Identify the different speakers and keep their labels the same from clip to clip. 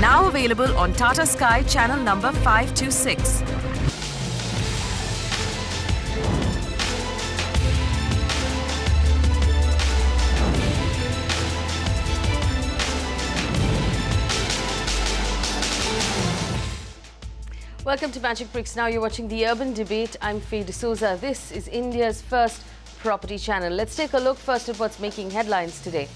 Speaker 1: Now available on Tata Sky channel number 526.
Speaker 2: Welcome to Magicbricks Now. You're watching the Urban Debate. I'm Faye D'Souza. This is India's first property channel. Let's take a look first at what's making headlines today.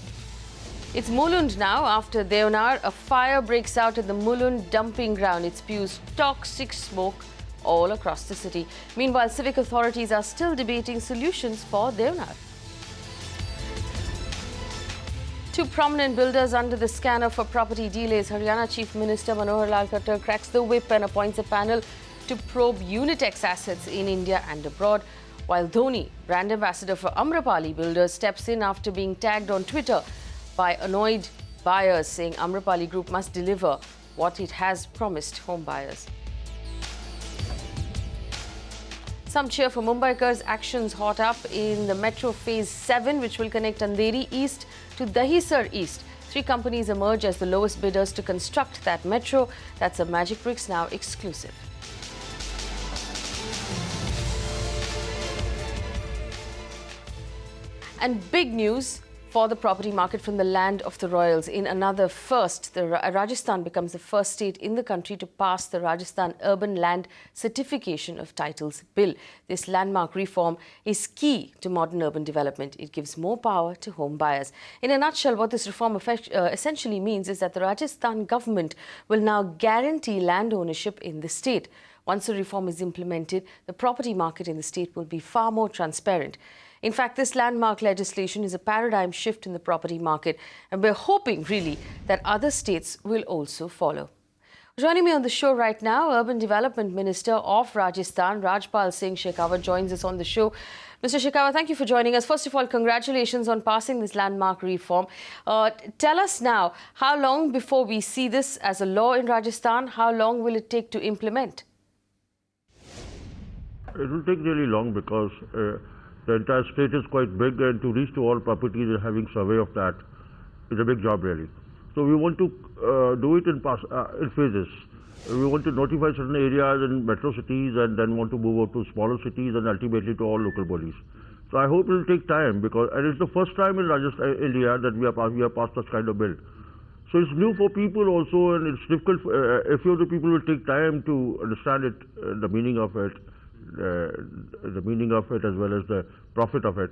Speaker 2: It's Mulund now. After Deonar, a fire breaks out at the Mulund dumping ground. It spews toxic smoke all across the city. Meanwhile, civic authorities are still debating solutions for Deonar. Two prominent builders under the scanner for property delays. Haryana Chief Minister Manohar Lal Khattar cracks the whip and appoints a panel to probe Unitex assets in India and abroad. While Dhoni, brand ambassador for Amrapali Builders, steps in after being tagged on Twitter by annoyed buyers, saying Amrapali Group must deliver what it has promised home buyers. Some cheer for Mumbaikars. Actions hot up in the Metro Phase 7, which will connect Andheri East to Dahisar East. 3 companies emerge as the lowest bidders to construct that metro. That's a Magicbricks Now exclusive. And big news for the property market from the land of the royals. In another first, Rajasthan becomes the first state in the country to pass the Rajasthan Urban Land Certification of Titles Bill. This landmark reform is key to modern urban development. It gives more power to home buyers. In a nutshell, what this reform essentially means is that the Rajasthan government will now guarantee land ownership in the state. Once the reform is implemented, the property market in the state will be far more transparent. In fact, this landmark legislation is a paradigm shift in the property market, and we're hoping, really, that other states will also follow. Joining me on the show right now, Urban Development Minister of Rajasthan, Rajpal Singh Shekhawat, joins us on the show. Mr. Shekhawat, thank you for joining us. First of all, congratulations on passing this landmark reform. Tell us now, how long before we see this as a law in Rajasthan? How long will it take to implement?
Speaker 3: It will take really long because the entire state is quite big, and to reach to all properties and having survey of that is a big job really. So we want to do it in phases. We want to notify certain areas in metro cities and then want to move out to smaller cities and ultimately to all local bodies. So I hope it will take time because, and it's the first time in Rajasthan, India, that we have passed such kind of bill. So it's new for people also, and it's difficult. A few of the people will take time to understand it, the meaning of it. As well as the profit of it.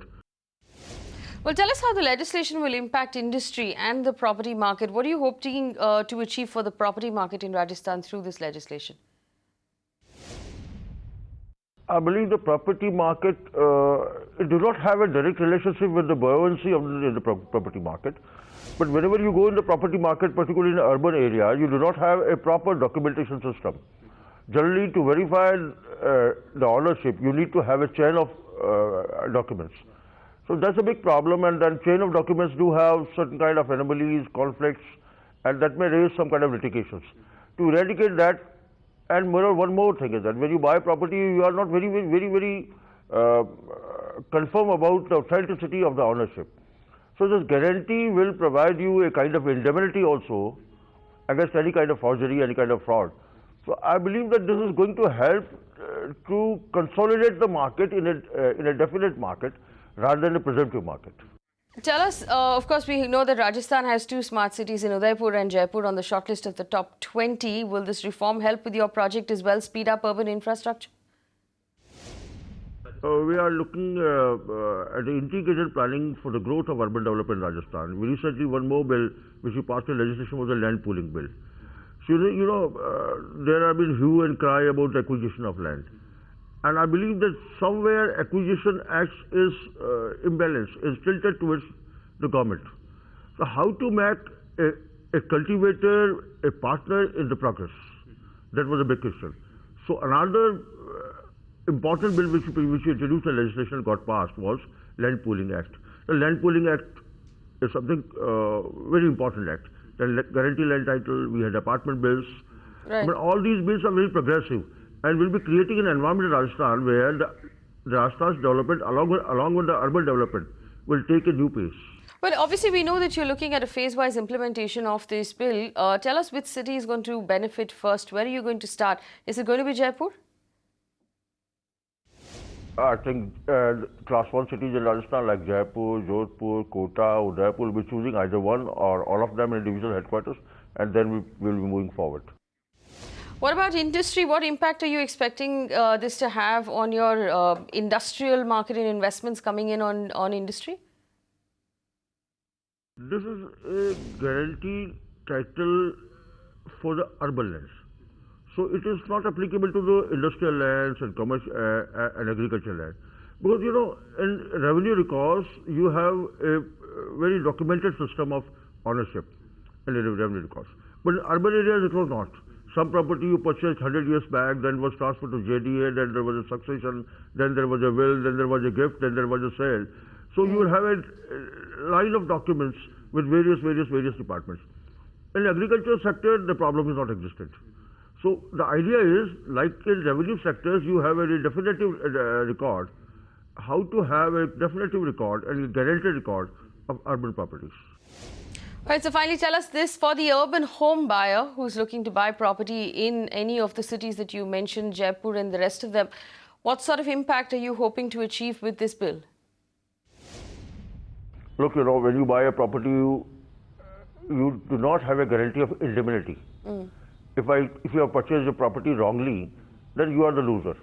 Speaker 2: Well, tell us how the legislation will impact industry and the property market. What are you hoping to achieve for the property market in Rajasthan through this legislation?
Speaker 3: I believe the property market it does not have a direct relationship with the buoyancy of the property market. But whenever you go in the property market, particularly in an urban area, you do not have a proper documentation system. Generally, to verify the ownership, you need to have a chain of documents. So that's a big problem, and then chain of documents do have certain kind of anomalies, conflicts, and that may raise some kind of litigations. To eradicate that, and one more thing is that when you buy property, you are not very confirm about the authenticity of the ownership. So this guarantee will provide you a kind of indemnity also against any kind of forgery, any kind of fraud. So I believe that this is going to help to consolidate the market in a definite market rather than a presumptive market.
Speaker 2: Tell us, of course, we know that Rajasthan has 2 smart cities in Udaipur and Jaipur on the shortlist of the top 20. Will this reform help with your project as well, speed up urban infrastructure?
Speaker 3: We are looking at the integrated planning for the growth of urban development in Rajasthan. We recently, one more bill which we passed in legislation was a land pooling bill. So, there have been hue and cry about the acquisition of land. And I believe that somewhere acquisition acts is imbalanced, is tilted towards the government. So how to make a cultivator a partner in the progress? That was a big question. So another important bill which we introduced in legislation got passed was Land Pooling Act. The Land Pooling Act is something very important act. The guarantee land title, we had apartment bills.
Speaker 2: Right.
Speaker 3: But all these bills are very progressive and will be creating an environment in Rajasthan where the Rajasthan's development along with the urban development will take a new pace.
Speaker 2: Well, obviously, we know that you're looking at a phase-wise implementation of this bill. Tell us which city is going to benefit first. Where are you going to start? Is it going to be Jaipur?
Speaker 3: I think class 1 cities in Rajasthan like Jaipur, Jodhpur, Kota, Udaipur will be choosing either one or all of them in divisional headquarters, and then we will be moving forward.
Speaker 2: What about industry? What impact are you expecting this to have on your industrial market and investments coming in on industry?
Speaker 3: This is a guaranteed title for the urban lands. So it is not applicable to the industrial lands and commercial and agricultural land. Because in revenue records, you have a very documented system of ownership in the revenue records. But in urban areas, it was not. Some property you purchased 100 years back, then was transferred to JDA, then there was a succession, then there was a will, then there was a gift, then there was a sale. So you will have a line of documents with various departments. In the agricultural sector, the problem is not existent. So the idea is, like in revenue sectors, you have a definitive record, how to have a definitive record and a guaranteed record of urban properties.
Speaker 2: All right, so finally tell us this, for the urban home buyer who's looking to buy property in any of the cities that you mentioned, Jaipur and the rest of them, what sort of impact are you hoping to achieve with this bill?
Speaker 3: Look, when you buy a property, you do not have a guarantee of indemnity. If you have purchased a property wrongly, then you are the loser.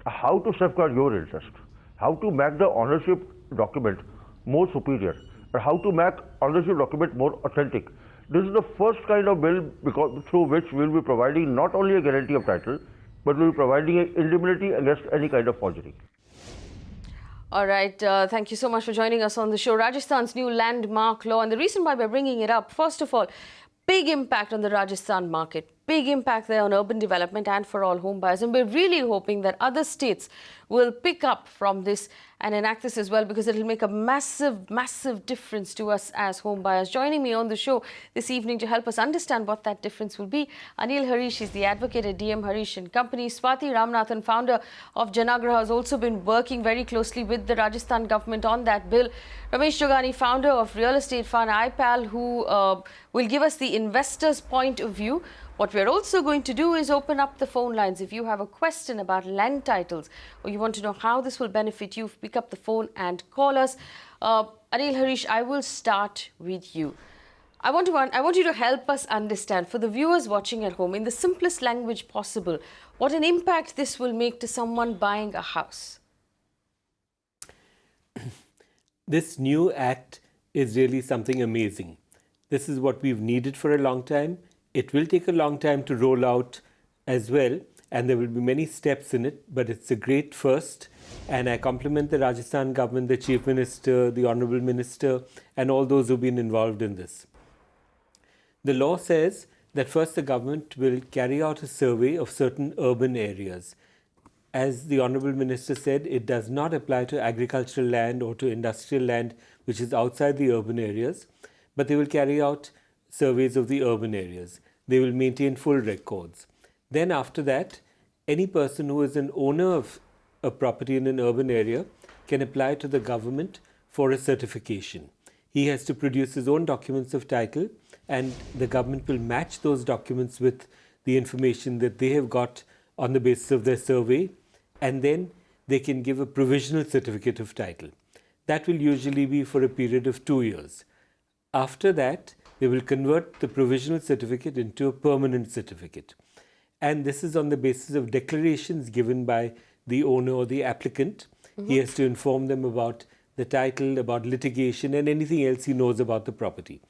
Speaker 3: How to safeguard your interest? How to make the ownership document more superior? Or how to make ownership document more authentic? This is the first kind of bill through which we will be providing not only a guarantee of title, but we will be providing an indemnity against any kind of forgery.
Speaker 2: All right, thank you so much for joining us on the show. Rajasthan's new landmark law, and the reason why we're bringing it up, first of all, big impact on the Rajasthan market, big impact there on urban development and for all home buyers. And we're really hoping that other states will pick up from this and enact this as well, because it will make a massive difference to us as home buyers. Joining me on the show this evening to help us understand what that difference will be, Anil Harish is the advocate at DM Harish and Company. Swati Ramanathan, founder of Janaagraha, has also been working very closely with the Rajasthan government on that bill. Ramesh, Jogani, founder of Estate Fund IPAL, who will give us the investor's point of view. What we're also going to do is open up the phone lines. If you have a question about land titles or you want to know how this will benefit you, pick up the phone and call us. Anil Harish, I will start with you. I want you to help us understand, for the viewers watching at home, in the simplest language possible, what an impact this will make to someone buying a house.
Speaker 4: This new act is really something amazing. This is what we've needed for a long time. It will take a long time to roll out as well, and there will be many steps in it, but it's a great first. And I compliment the Rajasthan government, the Chief Minister, the Honourable Minister, and all those who've been involved in this. The law says that first the government will carry out a survey of certain urban areas. As the Honourable Minister said, it does not apply to agricultural land or to industrial land which is outside the urban areas, but they will carry out surveys of the urban areas. They will maintain full records. Then after that, any person who is an owner of a property in an urban area can apply to the government for a certification. He has to produce his own documents of title, and the government will match those documents with the information that they have got on the basis of their survey, and then they can give a provisional certificate of title. That will usually be for a period of 2 years. After that, they will convert the provisional certificate into a permanent certificate. And this is on the basis of declarations given by the owner or the applicant. He has to inform them about the title, about litigation, and anything else he knows about the property.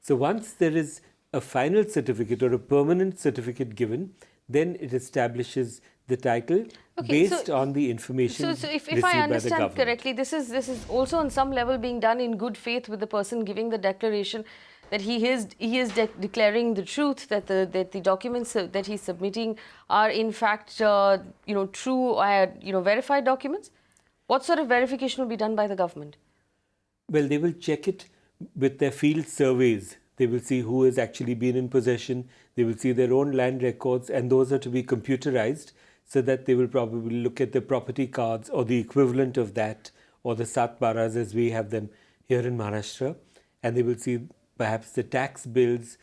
Speaker 4: So once there is a final certificate or a permanent certificate given, then it establishes the title based on the information
Speaker 2: if
Speaker 4: received
Speaker 2: I
Speaker 4: by the
Speaker 2: understand
Speaker 4: government.
Speaker 2: correctly, this is also on some level being done in good faith with the person giving the declaration, that he is declaring the truth, that the documents that he's submitting are in fact true, verified documents. What sort of verification will be done by the government?
Speaker 4: Well, they will check it with their field surveys. They will see who has actually been in possession. They will see their own land records, and those are to be computerized, so that they will probably look at the property cards or the equivalent of that, or the satbaras as we have them here in Maharashtra. and they will see perhaps the tax bills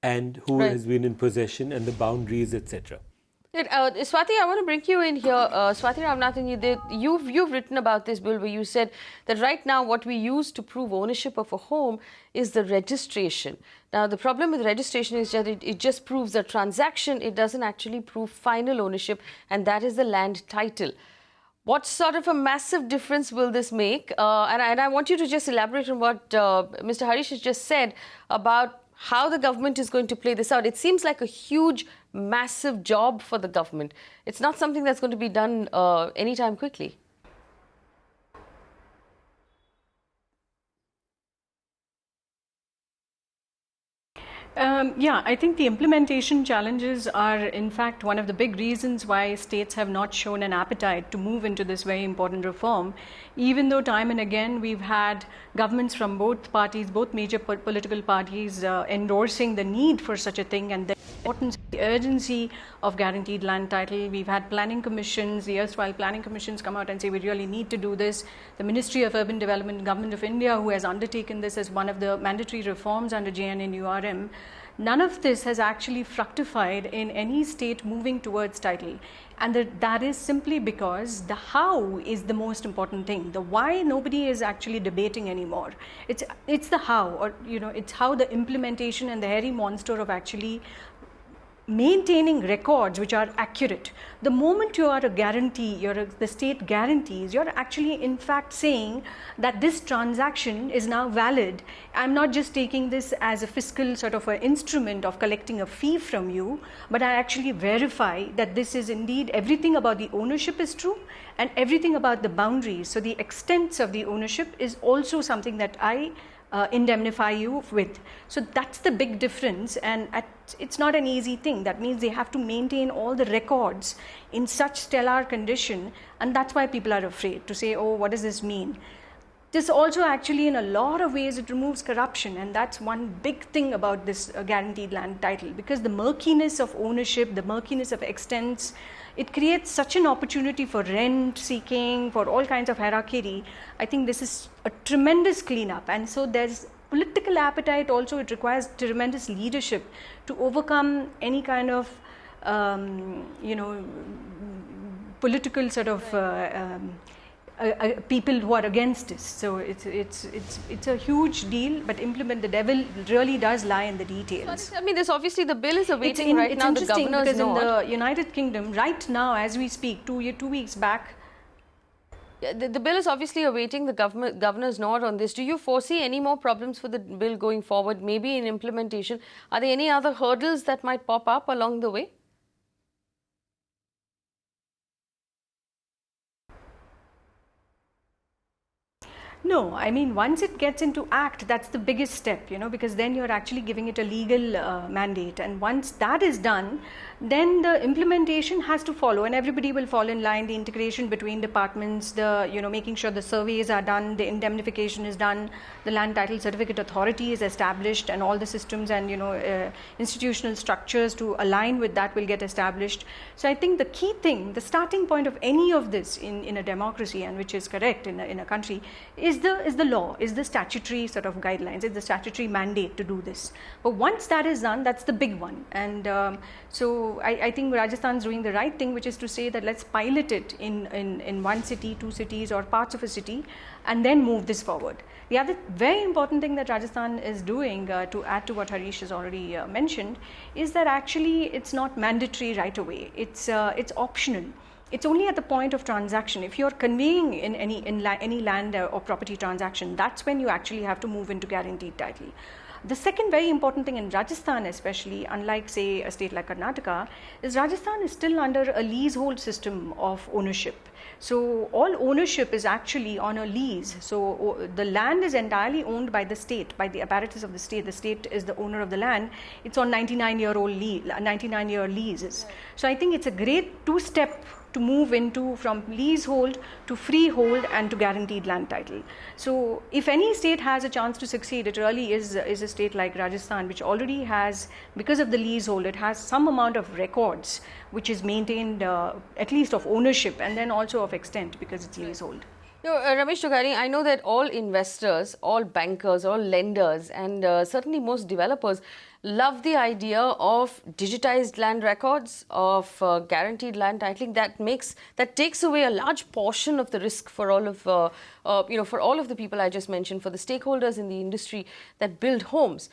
Speaker 4: and who has been in possession and the boundaries, etc.
Speaker 2: Swati, I want to bring you in here. Swati Ramanathan, you've written about this bill where you said that right now what we use to prove ownership of a home is the registration. Now, the problem with registration is that it just proves a transaction. It doesn't actually prove final ownership, and that is the land title. What sort of a massive difference will this make? And I want you to just elaborate on what Mr. Harish has just said about how the government is going to play this out. It seems like a huge, massive job for the government. It's not something that's going to be done anytime quickly.
Speaker 5: Yeah, I think the implementation challenges are in fact one of the big reasons why states have not shown an appetite to move into this very important reform, even though time and again we've had governments from both parties, both major political parties endorsing the need for such a thing and the importance, the urgency of guaranteed land title. We've had planning commissions, the erstwhile planning commissions come out and say we really need to do this. The Ministry of Urban Development, Government of India, who has undertaken this as one of the mandatory reforms under JNNURM, none of this has actually fructified in any state moving towards title. And that is simply because the how is the most important thing. The why nobody is actually debating anymore. It's the how, or it's how the implementation and the hairy monster of actually maintaining records which are accurate. The moment you are a guarantee, the state guarantees, you're actually in fact saying that this transaction is now valid. I'm not just taking this as a fiscal sort of an instrument of collecting a fee from you, but I actually verify that this is indeed everything about the ownership is true and everything about the boundaries. So the extents of the ownership is also something that I indemnify you with. So that's the big difference, and it's not an easy thing. That means they have to maintain all the records in such stellar condition, and that's why people are afraid to say, oh, what does this mean? This also actually in a lot of ways it removes corruption, and that's one big thing about this guaranteed land title, because the murkiness of ownership, the murkiness of extents, it creates such an opportunity for rent seeking, for all kinds of hierarchy. I think this is a tremendous cleanup, and so there's political appetite also. It requires tremendous leadership to overcome any kind of political sort of people who are against this. So it's a huge deal, but the devil really does lie in the details.
Speaker 2: I mean, this obviously the bill is awaiting right now.
Speaker 5: It's interesting because in the United Kingdom, right now as we speak, 2 weeks back,
Speaker 2: the bill is obviously awaiting the governor's nod on this. Do you foresee any more problems for the bill going forward, maybe in implementation? Are there any other hurdles that might pop up along the way?
Speaker 5: No, I mean, once it gets into act, that's the biggest step, because then you're actually giving it a legal mandate. And once that is done, then the implementation has to follow, and everybody will fall in line. The integration between departments, making sure the surveys are done, the indemnification is done, the land title certificate authority is established, and all the systems and, institutional structures to align with that will get established. So I think the key thing, the starting point of any of this in a democracy, and which is correct in a country, is the law, is the statutory sort of guidelines, is the statutory mandate to do this. But once that is done, that's the big one. And so I think Rajasthan's doing the right thing, which is to say that let's pilot it in one city, two cities, or parts of a city, and then move this forward. The other very important thing that Rajasthan is doing, to add to what Harish has already mentioned, is that actually it's not mandatory right away. It's optional. It's only at the point of transaction. If you're conveying in any land or property transaction, that's when you actually have to move into guaranteed title. The second very important thing in Rajasthan especially, unlike say a state like Karnataka, is Rajasthan is still under a leasehold system of ownership. So all ownership is actually on a lease. So the land is entirely owned by the state, by the apparatus of the state. The state is the owner of the land. It's on 99-year leases. So I think it's a great two-step to move into from leasehold to freehold and to guaranteed land title. So if any state has a chance to succeed, it really is a state like Rajasthan, which already has, because of the leasehold, it has some amount of records which is maintained at least of ownership and then also of extent because it's leasehold.
Speaker 2: Ramesh Jogani, I know that all investors, all bankers, all lenders, and certainly most developers love the idea of digitized land records, of guaranteed land titling. That takes away a large portion of the risk for all of for all of the people I just mentioned, for the stakeholders in the industry that build homes.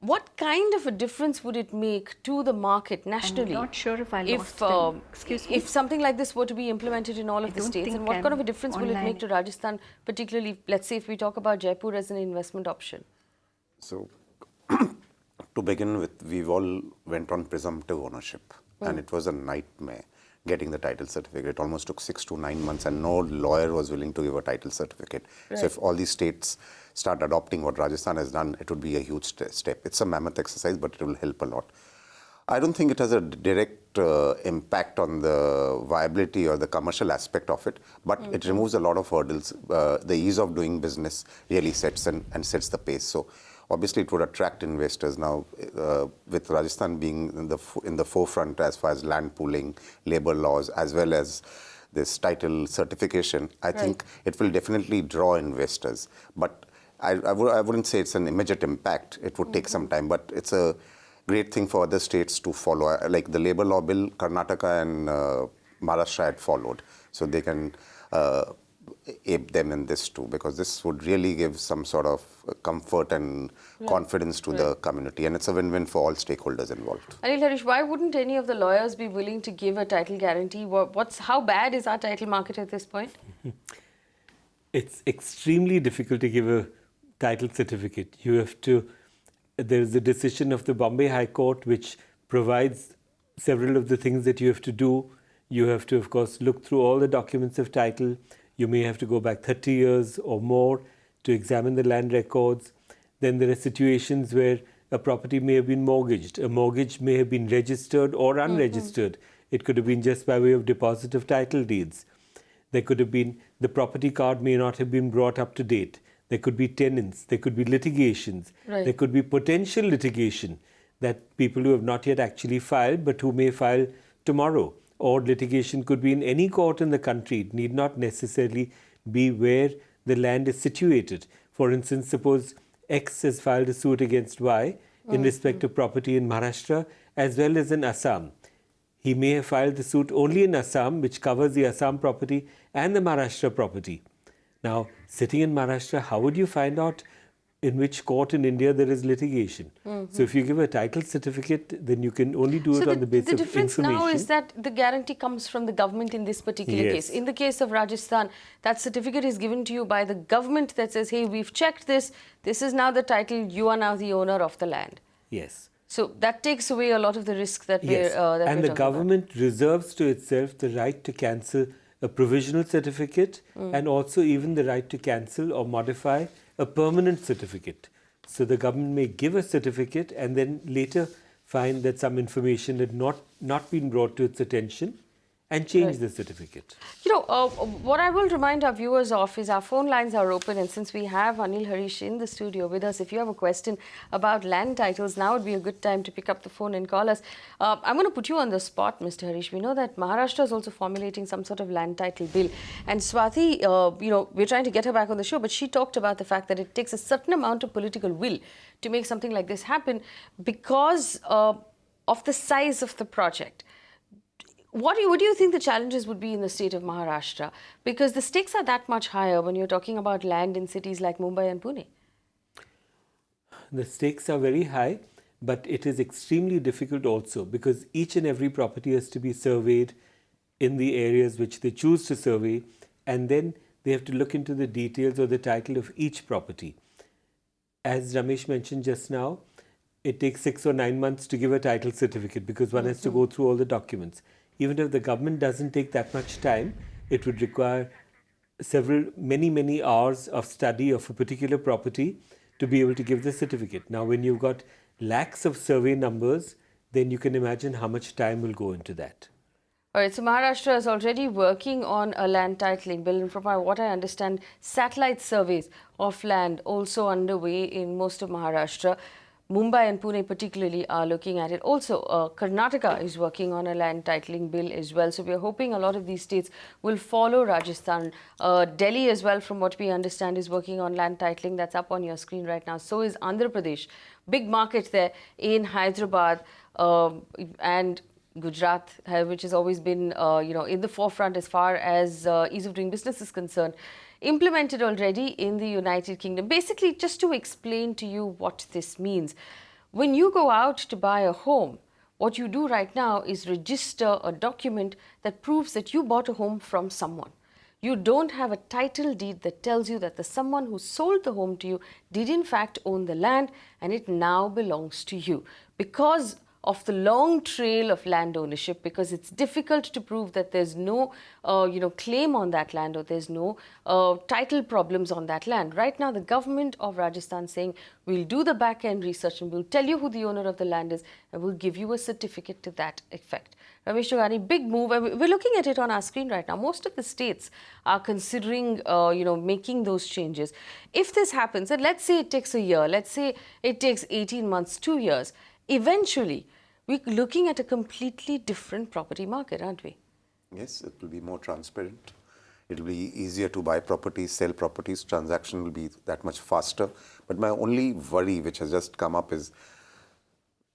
Speaker 2: What kind of a difference would it make to the market nationally?
Speaker 5: I'm not sure if I lost him. Excuse me?
Speaker 2: If something like this were to be implemented in all of the states, and what kind of a difference will it make to Rajasthan, particularly, let's say, if we talk about Jaipur as an investment option?
Speaker 6: So, to begin with, we all went on presumptive ownership, and it was a nightmare getting the title certificate. It almost took 6 to 9 months, and no lawyer was willing to give a title certificate. Right. So if all these states start adopting what Rajasthan has done, it would be a huge step. It's a mammoth exercise, but it will help a lot. I don't think it has a direct impact on the viability or the commercial aspect of it, but it removes a lot of hurdles. The ease of doing business really sets and sets the pace. So obviously it would attract investors. Now, with Rajasthan being in the forefront as far as land pooling, labor laws, as well as this title certification, I think it will definitely draw investors. But I wouldn't say it's an immediate impact. It would take some time, but it's a great thing for other states to follow. Like the labor law bill, Karnataka and Maharashtra had followed. So they can ape them in this too, because this would really give some sort of comfort and confidence to the community, and it's a win-win for all stakeholders involved.
Speaker 2: Anil Harish, why wouldn't any of the lawyers be willing to give a title guarantee? How bad is our title market at this point?
Speaker 4: It's extremely difficult to give a title certificate. There's a decision of the Bombay High Court which provides several of the things that you have to do. You have to, of course, look through all the documents of title. You may have to go back 30 years or more to examine the land records. Then there are situations where a property may have been mortgaged. A mortgage may have been registered or unregistered. It could have been just by way of deposit of title deeds. There could have been, the property card may not have been brought up to date. There could be tenants. There could be litigations. Right. There could be potential litigation that people who have not yet actually filed but who may file tomorrow. Or litigation could be in any court in the country. It need not necessarily be where the land is situated. For instance, suppose X has filed a suit against Y in respect of property in Maharashtra as well as in Assam. He may have filed the suit only in Assam, which covers the Assam property and the Maharashtra property. Now, sitting in Maharashtra, how would you find out in which court in India there is litigation? So if you give a title certificate, then you can only do it on the basis of information.
Speaker 2: The difference now is that the guarantee comes from the government in this particular case. In the case of Rajasthan, that certificate is given to you by the government that says, hey, we've checked this. This is now the title. You are now the owner of the land.
Speaker 4: Yes.
Speaker 2: So that takes away a lot of the risk that
Speaker 4: and the government reserves to itself the right to cancel a provisional certificate and also even the right to cancel or modify a permanent certificate. So the government may give a certificate and then later find that some information had not been brought to its attention and change the certificate.
Speaker 2: What I will remind our viewers of is our phone lines are open, and since we have Anil Harish in the studio with us, if you have a question about land titles, now would be a good time to pick up the phone and call us. I'm going to put you on the spot, Mr. Harish. We know that Maharashtra is also formulating some sort of land title bill, and Swati, we're trying to get her back on the show, but she talked about the fact that it takes a certain amount of political will to make something like this happen because of the size of the project. What do you think the challenges would be in the state of Maharashtra? Because the stakes are that much higher when you're talking about land in cities like Mumbai and Pune.
Speaker 4: The stakes are very high, but it is extremely difficult also because each and every property has to be surveyed in the areas which they choose to survey, and then they have to look into the details or the title of each property. As Ramesh mentioned just now, it takes 6 or 9 months to give a title certificate because one has to go through all the documents. Even if the government doesn't take that much time, it would require many hours of study of a particular property to be able to give the certificate. Now, when you've got lakhs of survey numbers, then you can imagine how much time will go into that.
Speaker 2: All right, so Maharashtra is already working on a land titling bill, and from what I understand, satellite surveys of land also underway in most of Maharashtra. Mumbai and Pune particularly are looking at it. Also, Karnataka is working on a land titling bill as well. So we're hoping a lot of these states will follow Rajasthan. Delhi as well, from what we understand, is working on land titling. That's up on your screen right now. So is Andhra Pradesh. Big market there in Hyderabad and Gujarat, which has always been in the forefront as far as ease of doing business is concerned. Implemented already in the United Kingdom. Basically, just to explain to you what this means. When you go out to buy a home, what you do right now is register a document that proves that you bought a home from someone. You don't have a title deed that tells you that the someone who sold the home to you did in fact own the land and it now belongs to you. Because of the long trail of land ownership, because it's difficult to prove that there's no claim on that land or there's no title problems on that land. Right now, the government of Rajasthan saying, we'll do the back-end research and we'll tell you who the owner of the land is and we'll give you a certificate to that effect. Ramesh, Jogani, big move. We're looking at it on our screen right now. Most of the states are considering, making those changes. If this happens, and let's say it takes a year, let's say it takes 18 months, 2 years, eventually, we're looking at a completely different property market, aren't we?
Speaker 6: Yes, it will be more transparent. It will be easier to buy properties, sell properties. Transaction will be that much faster. But my only worry, which has just come up, is,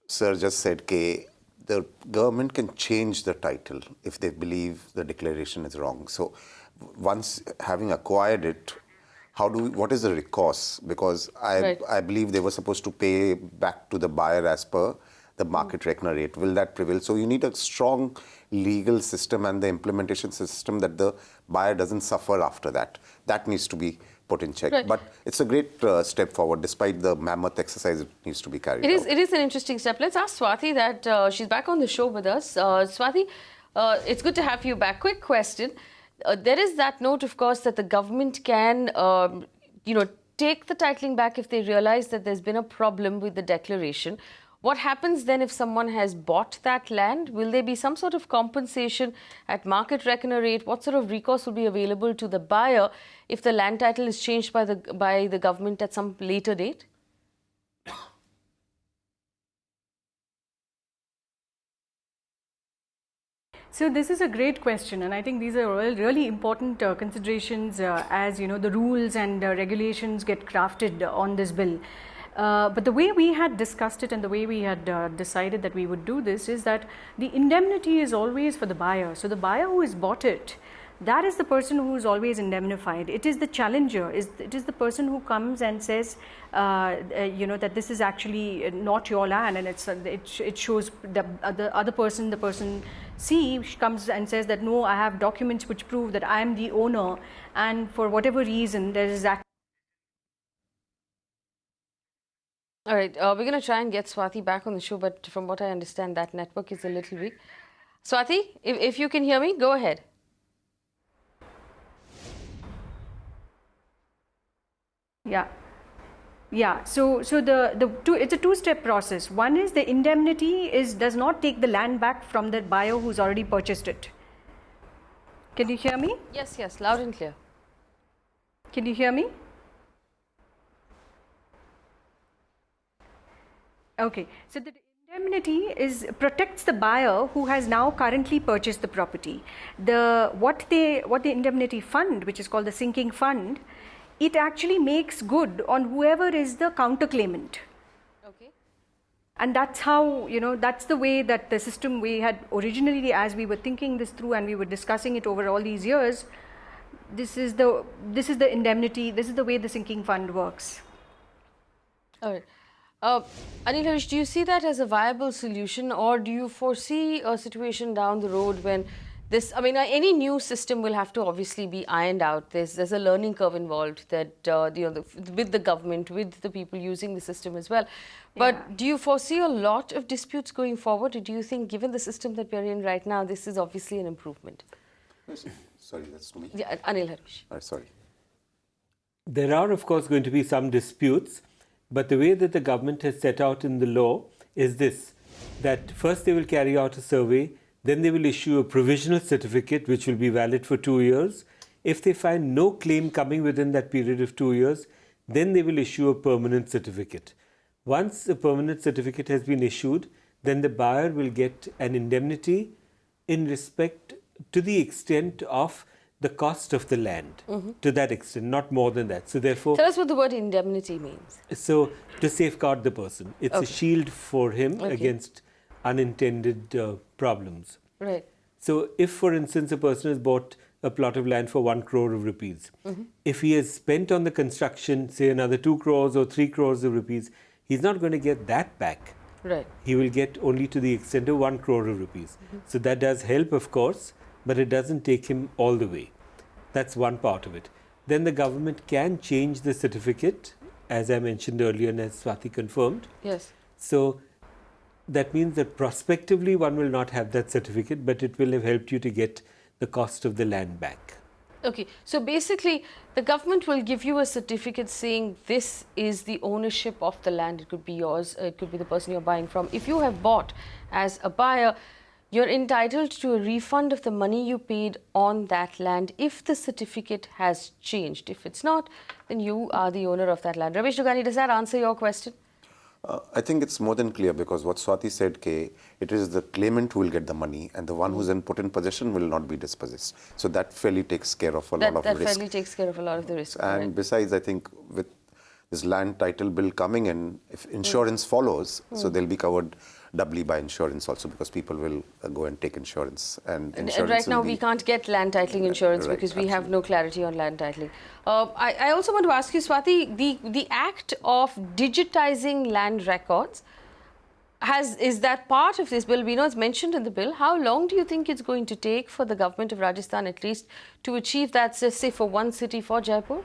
Speaker 6: Sir just said, the government can change the title if they believe the declaration is wrong. So once having acquired it, what is the recourse? Because I believe they were supposed to pay back to the buyer as per the market reckoner rate. Will that prevail? So you need a strong legal system and the implementation system that the buyer doesn't suffer after that. That needs to be put in check. Right. But it's a great step forward, despite the mammoth exercise it needs to be carried out.
Speaker 2: It is an interesting step. Let's ask Swati that she's back on the show with us. Swati, it's good to have you back. Quick question. There is that note, of course, that the government can, take the titling back if they realize that there's been a problem with the declaration. What happens then if someone has bought that land? Will there be some sort of compensation at market reckoner rate? What sort of recourse will be available to the buyer if the land title is changed by the government at some later date?
Speaker 5: So this is a great question, and I think these are really important considerations as the rules and regulations get crafted on this bill. But the way we had discussed it and the way we had decided that we would do this is that the indemnity is always for the buyer. So the buyer who has bought it, that is the person who is always indemnified. It is the challenger, it is the person who comes and says, that this is actually not your land, and it shows the other person, the person C comes and says that no, I have documents which prove that I am the owner, and for whatever reason there is actually.
Speaker 2: All right, we're going to try and get Swati back on the show, but from what I understand, that network is a little weak. Swati, if you can hear me, go ahead.
Speaker 5: Yeah. So it's a two-step process. One is the indemnity does not take the land back from the buyer who's already purchased it. Can you hear me?
Speaker 2: Yes, loud and clear.
Speaker 5: Can you hear me? Okay, so the indemnity protects the buyer who has now currently purchased the property. What the indemnity fund, which is called the sinking fund, it actually makes good on whoever is the counterclaimant.
Speaker 2: Okay.
Speaker 5: And that's how, that's the way that the system we had originally, as we were thinking this through and we were discussing it over all these years, this is the indemnity, this is the way the sinking fund works.
Speaker 2: All right. Anil Harish, do you see that as a viable solution, or do you foresee a situation down the road when any new system will have to obviously be ironed out. There's a learning curve involved that with the government, with the people using the system as well. But do you foresee a lot of disputes going forward, or do you think, given the system that we're in right now, this is obviously an improvement?
Speaker 6: Sorry, that's to me.
Speaker 2: Yeah, Anil Harish.
Speaker 6: Sorry.
Speaker 4: There are, of course, going to be some disputes. But the way that the government has set out in the law is this, that first they will carry out a survey, then they will issue a provisional certificate which will be valid for 2 years. If they find no claim coming within that period of 2 years, then they will issue a permanent certificate. Once a permanent certificate has been issued, then the buyer will get an indemnity in respect to the extent of the cost of the land, to that extent, not more than that. So therefore,
Speaker 2: Tell us what the word indemnity means.
Speaker 4: so to safeguard the person, it's a shield for him against unintended problems.
Speaker 2: Right.
Speaker 4: So if, for instance, a person has bought a plot of land for 1 crore of rupees, if he has spent on the construction, say another 2 crores or 3 crores of rupees, he's not going to get that back.
Speaker 2: Right.
Speaker 4: He will get only to the extent of 1 crore of rupees. So that does help, of course, but it doesn't take him all the way. That's one part of it. Then the government can change the certificate, as I mentioned earlier and as Swati confirmed.
Speaker 2: Yes.
Speaker 4: So that means that prospectively one will not have that certificate, but it will have helped you to get the cost of the land back.
Speaker 2: Okay, so basically the government will give you a certificate saying this is the ownership of the land. It could be yours, it could be the person you're buying from. If you have bought as a buyer, you're entitled to a refund of the money you paid on that land if the certificate has changed. If it's not, then you are the owner of that land. Ramesh, Jogani, does that answer your question?
Speaker 6: I think it's more than clear, because what Swati said, it is the claimant who will get the money and the one who's put in possession will not be dispossessed. So that fairly takes care of a lot of
Speaker 2: That
Speaker 6: risk.
Speaker 2: fairly takes care of a lot of the risk.
Speaker 6: And
Speaker 2: right?
Speaker 6: besides, I think with this land title bill coming in, if insurance follows, so they'll be covered doubly by insurance also, because people will go and take insurance. And insurance
Speaker 2: right now
Speaker 6: will be,
Speaker 2: we can't get land titling insurance
Speaker 6: right,
Speaker 2: because we have
Speaker 6: absolutely.
Speaker 2: no clarity on land titling. I also want to ask you, Swati, the act of digitizing land records, is that part of this bill? We know it's mentioned in the bill. How long do you think it's going to take for the government of Rajasthan at least to achieve that, say for one city, for Jaipur?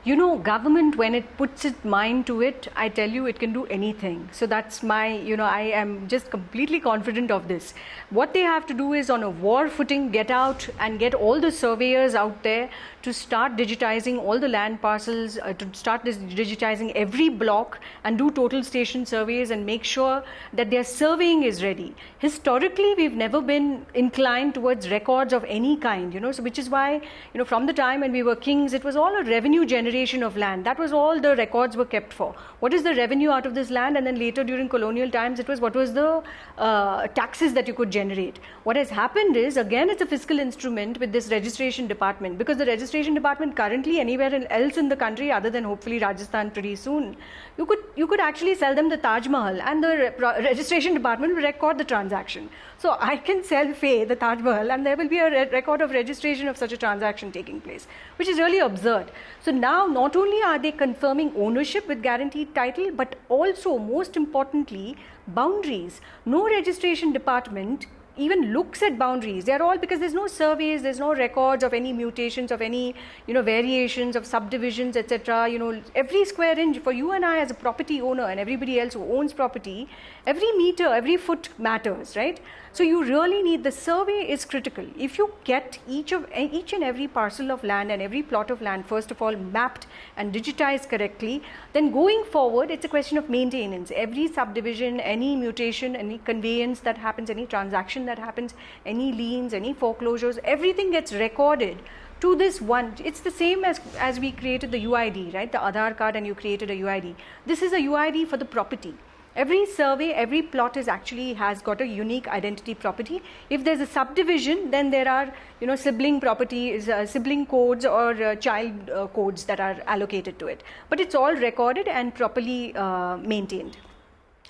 Speaker 5: You know, government, when it puts its mind to it, I tell you, it can do anything. So that's my, I am just completely confident of this. What they have to do is, on a war footing, get out and get all the surveyors out there to start digitizing all the land parcels, to start digitizing every block and do total station surveys and make sure that their surveying is ready. Historically, we've never been inclined towards records of any kind, so which is why, from the time when we were kings, it was all a revenue generation of land. That was all the records were kept for. What is the revenue out of this land? And then later during colonial times, it was what was the taxes that you could generate. What has happened is, again, it's a fiscal instrument with this registration department, because the registration department currently anywhere else in the country other than hopefully Rajasthan pretty soon, you could actually sell them the Taj Mahal and the registration department will record the transaction. So I can sell, Faye, the Taj Mahal, and there will be a record of registration of such a transaction taking place, which is really absurd. So now not only are they confirming ownership with guaranteed title, but also, most importantly, boundaries. No registration department even looks at boundaries. They're all, because there's no surveys, there's no records of any mutations, of any, variations of subdivisions, etc. Every square inch for you and I as a property owner and everybody else who owns property, every meter, every foot matters, right? So you really need, the survey is critical. If you get each and every parcel of land and every plot of land, first of all, mapped and digitized correctly, then going forward, it's a question of maintenance. Every subdivision, any mutation, any conveyance that happens, any transaction that happens, any liens, any foreclosures, everything gets recorded to this one. It's the same as we created the UID, right? The Aadhaar card, and you created a UID. This is a UID for the property. Every survey, every plot has got a unique identity property. If there's a subdivision, then there are, sibling properties, sibling codes or child codes that are allocated to it. But it's all recorded and properly maintained.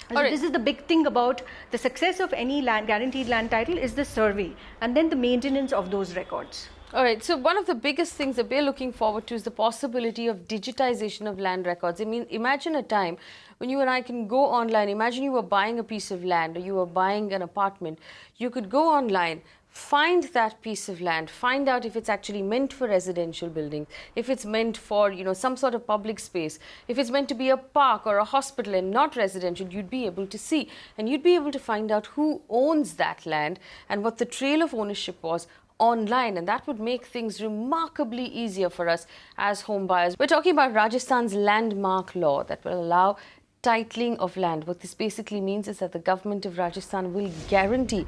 Speaker 5: So
Speaker 2: right.
Speaker 5: This is the big thing about the success of any guaranteed land title is the survey and then the maintenance of those records.
Speaker 2: All right, so one of the biggest things that we're looking forward to is the possibility of digitization of land records. I mean, imagine a time when you and I can go online. Imagine you were buying a piece of land or you were buying an apartment. You could go online, find that piece of land, find out if it's actually meant for residential buildings, if it's meant for, some sort of public space, if it's meant to be a park or a hospital and not residential, you'd be able to see. And you'd be able to find out who owns that land and what the trail of ownership was online, and that would make things remarkably easier for us as home buyers. We're talking about Rajasthan's landmark law that will allow titling of land. What this basically means is that the government of Rajasthan will guarantee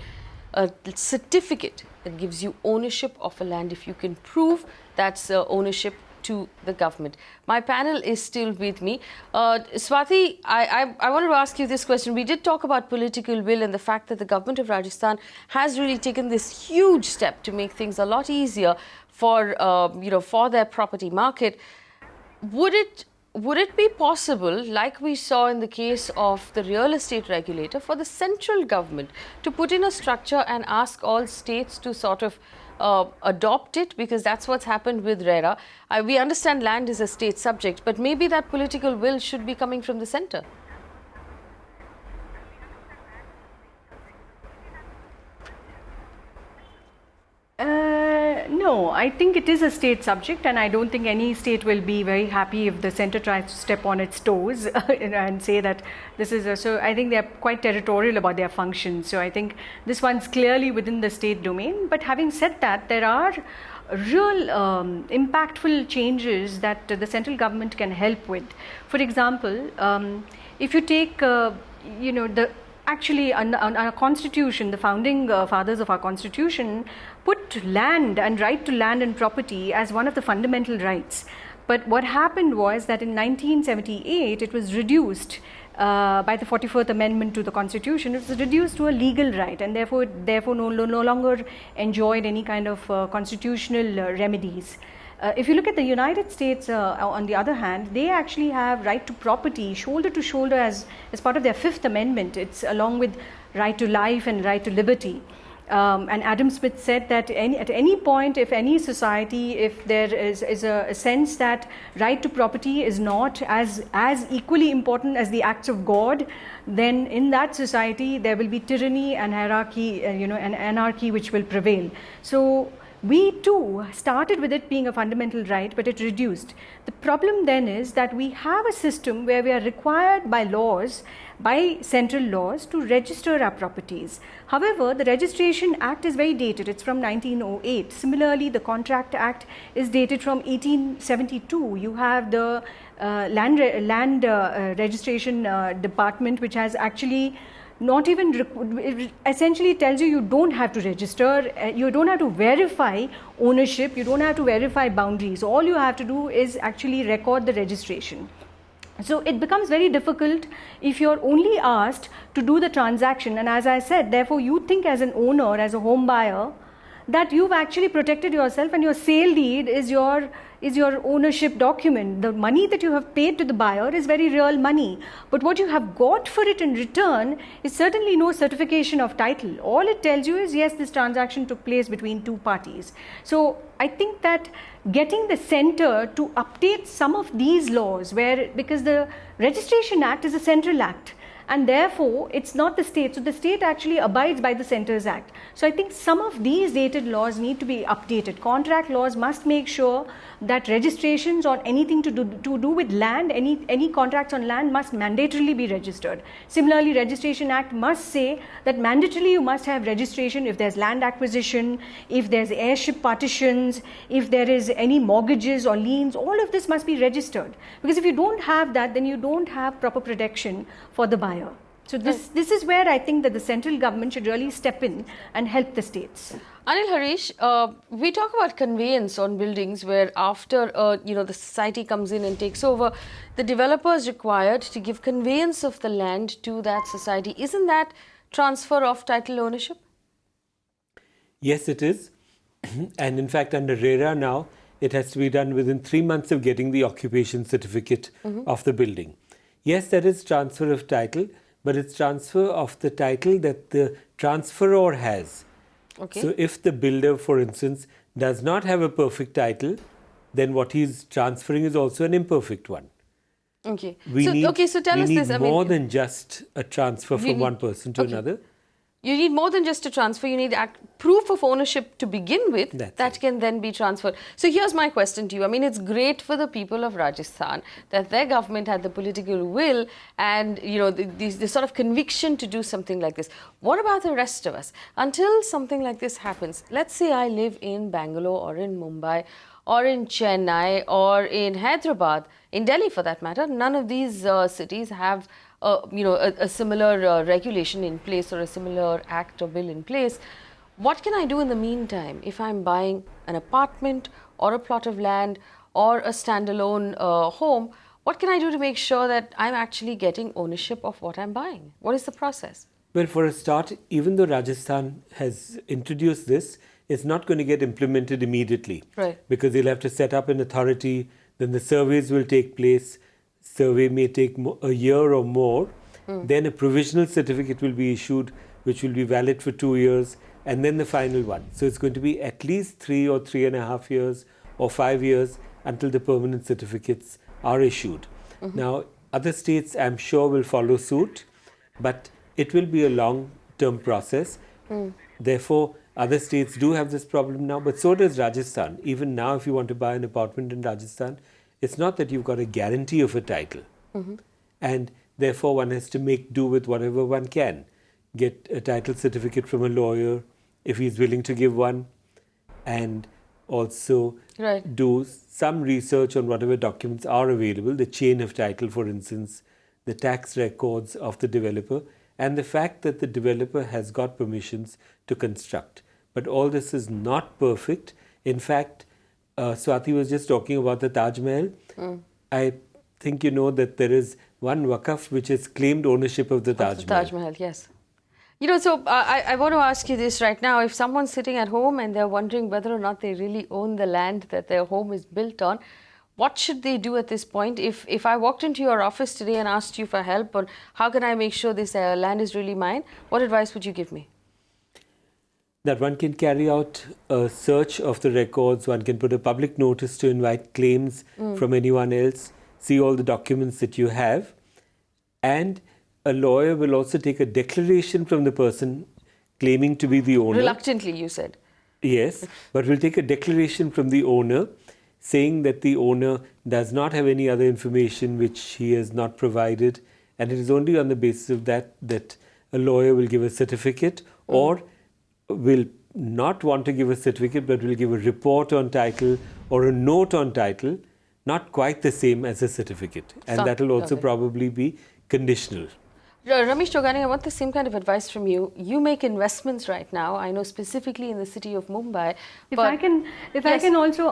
Speaker 2: a certificate that gives you ownership of a land if you can prove that's ownership to the government. My panel is still with me. Swati, I wanted to ask you this question. We did talk about political will and the fact that the government of Rajasthan has really taken this huge step to make things a lot easier for, for their property market. Would it be possible, like we saw in the case of the real estate regulator, for the central government to put in a structure and ask all states to sort of adopt it, because that's what's happened with RERA. We understand land is a state subject, but maybe that political will should be coming from the centre.
Speaker 5: No, I think it is a state subject, and I don't think any state will be very happy if the centre tries to step on its toes and say that this is so I think they are quite territorial about their functions. So I think this one's clearly within the state domain. But having said that, there are real impactful changes that the central government can help with. For example, if you take Actually, on our constitution, the founding fathers of our constitution put land and right to land and property as one of the fundamental rights. But what happened was that in 1978, it was reduced by the 44th Amendment to the Constitution. It was reduced to a legal right, and therefore no longer enjoyed any kind of constitutional remedies. If you look at the United States, on the other hand, they actually have right to property shoulder to shoulder as part of their Fifth Amendment. It's along with right to life and right to liberty. And Adam Smith said that at any point, if any society, if there is a sense that right to property is not as equally important as the acts of God, then in that society there will be tyranny and hierarchy, and anarchy which will prevail. So we too started with it being a fundamental right, but it reduced. The problem then is that we have a system where we are required by laws, by central laws, to register our properties. However, the Registration Act is very dated. It's from 1908. Similarly, the Contract Act is dated from 1872. You have the land registration department, which has actually not even, it essentially tells you don't have to register, you don't have to verify ownership, you don't have to verify boundaries. All you have to do is actually record the registration. So it becomes very difficult if you're only asked to do the transaction, and as I said, therefore you think as an owner, as a home buyer, that you've actually protected yourself, and your sale deed is your ownership document. The money that you have paid to the buyer is very real money, but what you have got for it in return is certainly no certification of title. All it tells you is, yes, this transaction took place between two parties. So I think that getting the centre to update some of these laws, because the Registration Act is a central act, and therefore it's not the state. So the state actually abides by the Centres Act. So I think some of these dated laws need to be updated. Contract laws must make sure that registrations on anything to do with land, any contracts on land must mandatorily be registered. Similarly, Registration Act must say that mandatorily you must have registration if there's land acquisition, if there's airship partitions, if there is any mortgages or liens. All of this must be registered, because if you don't have that, then you don't have proper protection for the buyer. So this is where I think that the central government should really step in and help the states.
Speaker 2: Anil Harish, we talk about conveyance on buildings where after the society comes in and takes over, the developer is required to give conveyance of the land to that society. Isn't that transfer of title ownership?
Speaker 4: Yes, it is. And in fact, under RERA now, it has to be done within 3 months of getting the occupation certificate of the building. Yes, that is transfer of title, but it's transfer of the title that the transferor has.
Speaker 2: Okay.
Speaker 4: So if the builder, for instance, does not have a perfect title, then what he's transferring is also an imperfect one.
Speaker 2: Okay.
Speaker 4: So
Speaker 2: tell us this.
Speaker 4: We need more than just a transfer from one person to another.
Speaker 2: You need more than just a transfer. You need proof of ownership to begin with.
Speaker 4: That's
Speaker 2: can then be transferred. So here's my question to you. I mean, it's great for the people of Rajasthan that their government had the political will and, the sort of conviction to do something like this. What about the rest of us? Until something like this happens, let's say I live in Bangalore or in Mumbai or in Chennai or in Hyderabad, in Delhi for that matter. None of these cities have a similar regulation in place or a similar act or bill in place. What can I do in the meantime if I'm buying an apartment or a plot of land or a standalone home? What can I do to make sure that I'm actually getting ownership of what I'm buying? What is the process?
Speaker 4: Well, for a start, even though Rajasthan has introduced this, it's not going to get implemented immediately.
Speaker 2: Right.
Speaker 4: Because they'll have to set up an authority, then the surveys will take place. Survey may take a year or more. Then a provisional certificate will be issued, which will be valid for 2 years, and then the final one. So it's going to be at least 3 or 3.5 years or 5 years until the permanent certificates are issued. Now, other states, I'm sure, will follow suit, but it will be a long-term process. Therefore, other states do have this problem now, but so does Rajasthan. Even now, if you want to buy an apartment in Rajasthan, it's not that you've got a guarantee of a title. And therefore, one has to make do with whatever one can. Get a title certificate from a lawyer, if he's willing to give one, and also do some research on whatever documents are available, the chain of title, for instance, the tax records of the developer, and the fact that the developer has got permissions to construct. But all this is not perfect. In fact, Swati was just talking about the Taj Mahal. I think you know that there is one Waqf which has claimed ownership of the Taj Mahal.
Speaker 2: Taj Mahal, yes. So I want to ask you this right now. If someone's sitting at home and they're wondering whether or not they really own the land that their home is built on, what should they do at this point? If I walked into your office today and asked you for help on how can I make sure this land is really mine, what advice would you give me?
Speaker 4: That one can carry out a search of the records, one can put a public notice to invite claims from anyone else, see all the documents that you have, and a lawyer will also take a declaration from the person claiming to be the owner.
Speaker 2: Reluctantly, you said.
Speaker 4: Yes, but will take a declaration from the owner saying that the owner does not have any other information which he has not provided, and it is only on the basis of that that a lawyer will give a certificate or will not want to give a certificate but will give a report on title or a note on title, not quite the same as a certificate, and that will also probably be conditional.
Speaker 2: Ramesh, Jogani, I want the same kind of advice from you. You make investments right now. I know specifically in the city of Mumbai.
Speaker 5: If I can also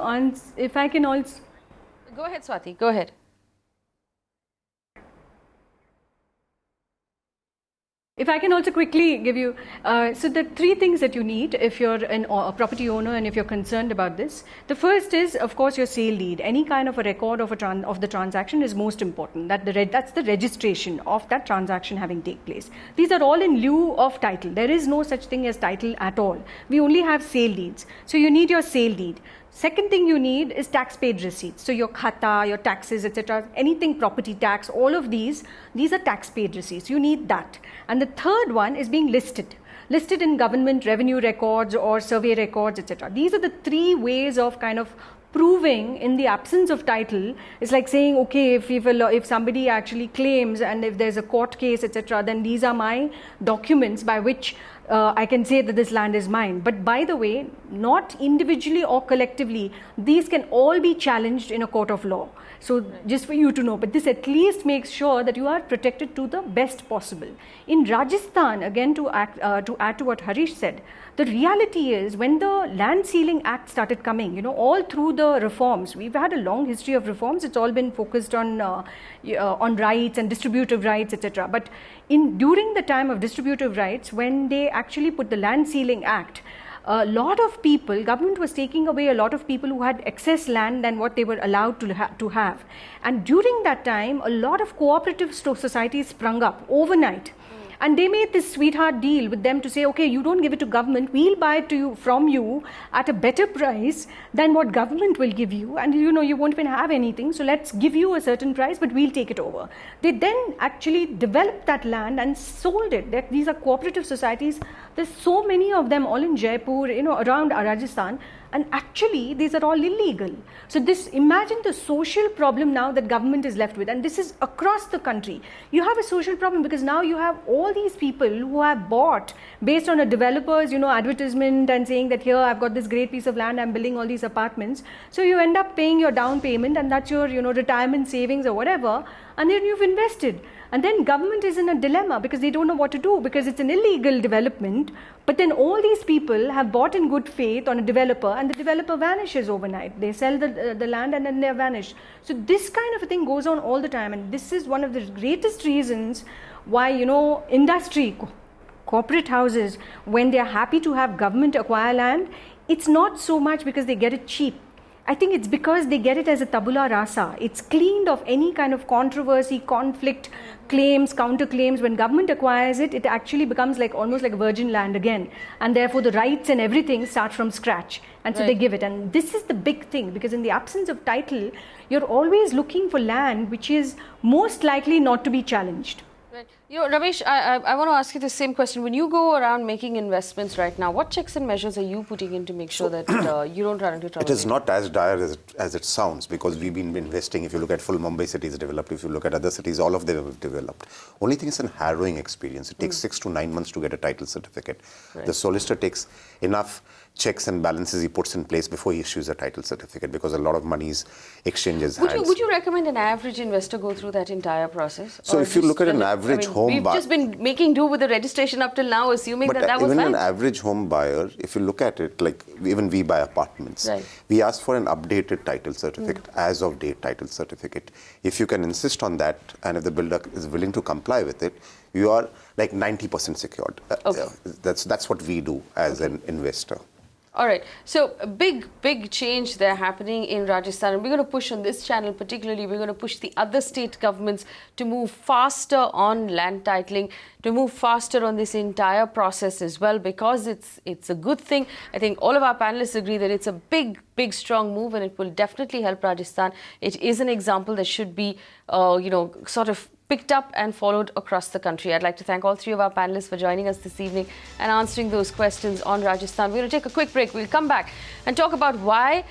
Speaker 5: go
Speaker 2: ahead, Swati. Go ahead.
Speaker 5: If I can also quickly give you, so the 3 things that you need if you're a property owner and if you're concerned about this. The first is, of course, your sale deed. Any kind of a record of the transaction is most important. That's the registration of that transaction having take place. These are all in lieu of title. There is no such thing as title at all. We only have sale deeds. So you need your sale deed. Second thing you need is tax paid receipts. So your khata, your taxes, etc., anything property tax, all of these are tax paid receipts. You need that. And the third one is being listed in government revenue records or survey records, etc. These are the 3 ways of kind of proving in the absence of title. It's like saying, okay, if somebody actually claims and if there's a court case, etc., then these are my documents by which I can say that this land is mine. But by the way, not individually or collectively, these can all be challenged in a court of law. So just for you to know, but this at least makes sure that you are protected to the best possible. In Rajasthan, again to add to what Harish said, the reality is when the Land Ceiling Act started coming, all through the reforms, we've had a long history of reforms. It's all been focused on rights and distributive rights, etc. But during the time of distributive rights, when they actually put the Land Ceiling Act, a lot of people, government was taking away a lot of people who had excess land than what they were allowed to have. And during that time, a lot of cooperative societies sprung up overnight. And they made this sweetheart deal with them to say, okay, you don't give it to government, we'll buy it from you at a better price than what government will give you. And you won't even have anything, so let's give you a certain price, but we'll take it over. They then actually developed that land and sold it. These are cooperative societies. There's so many of them all in Jaipur, around Rajasthan. And actually, these are all illegal. So imagine the social problem now that government is left with. And this is across the country. You have a social problem because now you have all these people who have bought based on a developer's, advertisement and saying that here, I've got this great piece of land, I'm building all these apartments. So you end up paying your down payment and that's your, retirement savings or whatever. and then you've invested. And then government is in a dilemma because they don't know what to do because it's an illegal development. But then all these people have bought in good faith on a developer and the developer vanishes overnight. They sell the land and then they vanish. So this kind of a thing goes on all the time. And this is one of the greatest reasons why, industry, corporate houses, when they are happy to have government acquire land, it's not so much because they get it cheap. I think it's because they get it as a tabula rasa. It's cleaned of any kind of controversy, conflict, claims, counterclaims. When government acquires it, it actually becomes almost like virgin land again. And therefore the rights and everything start from scratch. And so they give it. And this is the big thing, because in the absence of title, you're always looking for land which is most likely not to be challenged.
Speaker 2: Right. Ramesh, I want to ask you the same question. When you go around making investments right now, what checks and measures are you putting in to make sure that you don't run into trouble?
Speaker 6: It is not as dire as it sounds, because we've been investing. If you look at full Mumbai city is developed, if you look at other cities, all of them have developed. Only thing is an harrowing experience. It takes 6 to 9 months to get a title certificate. Right. The solicitor takes enough checks and balances he puts in place before he issues a title certificate, because a lot of money is exchanges.
Speaker 2: Would you recommend an average investor go through that entire process?
Speaker 6: So if you look at an average home buyer,
Speaker 2: we've just been making do with the registration up till now, assuming that was fine.
Speaker 6: Even an average home buyer, if you look at it, even we buy apartments, we ask for an updated title certificate, as of date title certificate. If you can insist on that, and if the builder is willing to comply with it, you are 90% secured. That's what we do as an investor.
Speaker 2: All right. So a big change there happening in Rajasthan. And we're going to push on this channel particularly. We're going to push the other state governments to move faster on land titling, to move faster on this entire process as well, because it's a good thing. I think all of our panelists agree that it's a big, strong move, and it will definitely help Rajasthan. It is an example that should be, sort of picked up and followed across the country. I'd like to thank all 3 of our panelists for joining us this evening and answering those questions on Rajasthan. We're going to take a quick break. We'll come back and talk about why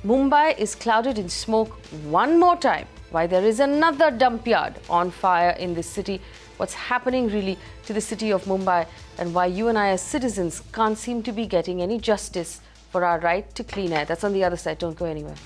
Speaker 2: Mumbai is clouded in smoke one more time, why there is another dump yard on fire in this city, what's happening really to the city of Mumbai, and why you and I as citizens can't seem to be getting any justice for our right to clean air. That's on the other side. Don't go anywhere.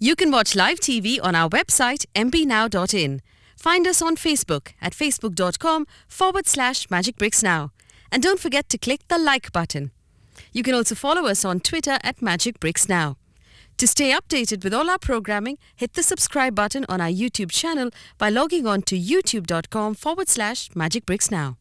Speaker 1: You can watch live TV on our website mpnow.in. Find us on Facebook at facebook.com/Magicbricks Now. And don't forget to click the like button. You can also follow us on Twitter at Magicbricks Now. To stay updated with all our programming, hit the subscribe button on our YouTube channel by logging on to youtube.com/Magicbricks Now.